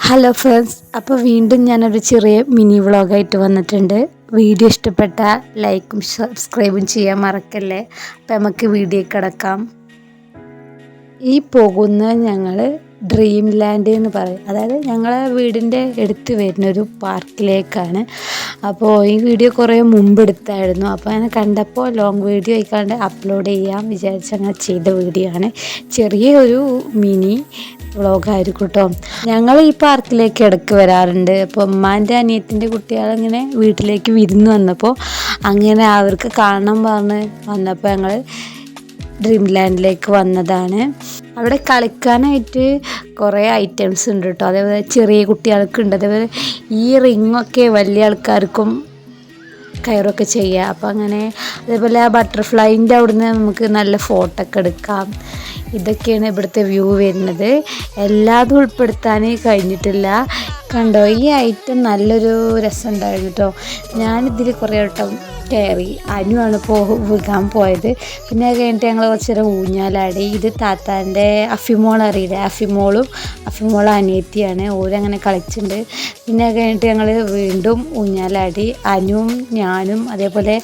Hello friends, അപ്പോൾ വീണ്ടും ഞാനൊരു ചെറിയ മിനി വ്ളോഗായിട്ട് വന്നിട്ടുണ്ട്. വീഡിയോ ഇഷ്ടപ്പെട്ടാൽ ലൈക്കും സബ്സ്ക്രൈബും ചെയ്യാൻ മറക്കല്ലേ. അപ്പോൾ നമുക്ക് വീഡിയോ കിടക്കാം. ഈ പോകുന്ന ഞങ്ങൾ ഡ്രീം ലാൻഡ് എന്ന് പറയും, അതായത് ഞങ്ങളെ വീടിൻ്റെ അടുത്ത് വരുന്നൊരു പാർക്കിലേക്കാണ്. അപ്പോൾ ഈ വീഡിയോ കുറേ മുമ്പ് എടുത്തായിരുന്നു. അപ്പോൾ അങ്ങനെ കണ്ടപ്പോൾ ലോങ് വീഡിയോ ആയിക്കാണ്ട് അപ്ലോഡ് ചെയ്യാൻ വിചാരിച്ച് അങ്ങനെ ചെയ്ത വീഡിയോ ആണ്. ചെറിയ ഒരു മിനി വ്ളോഗായിരിക്കും കേട്ടോ. ഞങ്ങൾ ഈ പാർക്കിലേക്ക് ഇടയ്ക്ക് വരാറുണ്ട്. അപ്പോൾ ഉമ്മാൻ്റെ അനിയത്തിൻ്റെ കുട്ടികളിങ്ങനെ വീട്ടിലേക്ക് വിരുന്ന് വന്നപ്പോൾ അങ്ങനെ അവർക്ക് കാണണം പറഞ്ഞ് വന്നപ്പോൾ ഞങ്ങൾ ഡ്രീം ലാൻഡിലേക്ക് വന്നതാണ്. അവിടെ കളിക്കാനായിട്ട് കുറേ ഐറ്റംസ് ഉണ്ട് കേട്ടോ. അതേപോലെ ചെറിയ കുട്ടികൾക്കുണ്ട്. അതേപോലെ ഈ റിങ്ങൊക്കെ വലിയ ആൾക്കാർക്കും കയറൊക്കെ ചെയ്യുക. അപ്പോൾ അങ്ങനെ അതേപോലെ ആ ബട്ടർഫ്ലൈൻ്റെ അവിടുന്ന് നമുക്ക് നല്ല ഫോട്ടോ ഒക്കെ എടുക്കാം. ഇതൊക്കെയാണ് ഇവിടുത്തെ വ്യൂ വരുന്നത്. എല്ലാതും ഉൾപ്പെടുത്താൻ കഴിഞ്ഞിട്ടില്ല. കണ്ടോ, ഈ ഐറ്റം നല്ലൊരു രസം ഉണ്ടായിരുന്നു കേട്ടോ. ഞാനിതിൽ കുറേ വട്ടം കയറി. അനുവാണ് വിൽക്കാൻ പോയത്. പിന്നെ അത് കഴിഞ്ഞിട്ട് ഞങ്ങൾ കുറച്ച് നേരം ഊഞ്ഞാലാടി. ഇത് താത്താൻ്റെ അഫിമോൾ അറിയില്ലേ, അഫിമോൾ അനിയത്തിയാണ്. ഓരങ്ങനെ കളിച്ചിട്ടുണ്ട്. പിന്നെ അത് കഴിഞ്ഞിട്ട് ഞങ്ങൾ വീണ്ടും ഊഞ്ഞാലാടി. അനുവും ഞാനും അതേപോലെ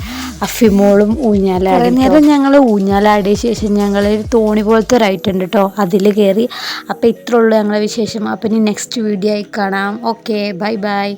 അഫിമോളും ഊഞ്ഞാലാടി. നേരം ഞങ്ങൾ ഊഞ്ഞാലാടിയ ശേഷം ഞങ്ങൾ തോണി പോലത്തെ ഒരു ഐറ്റം ഉണ്ട് കേട്ടോ, അതിൽ കയറി. അപ്പോൾ ഇത്രേ ഉള്ളൂ ഞങ്ങളെ വിശേഷം. അപ്പം ഇനി നെക്സ്റ്റ് വീഡിയോ ആയി കാണാം. Okay, bye bye.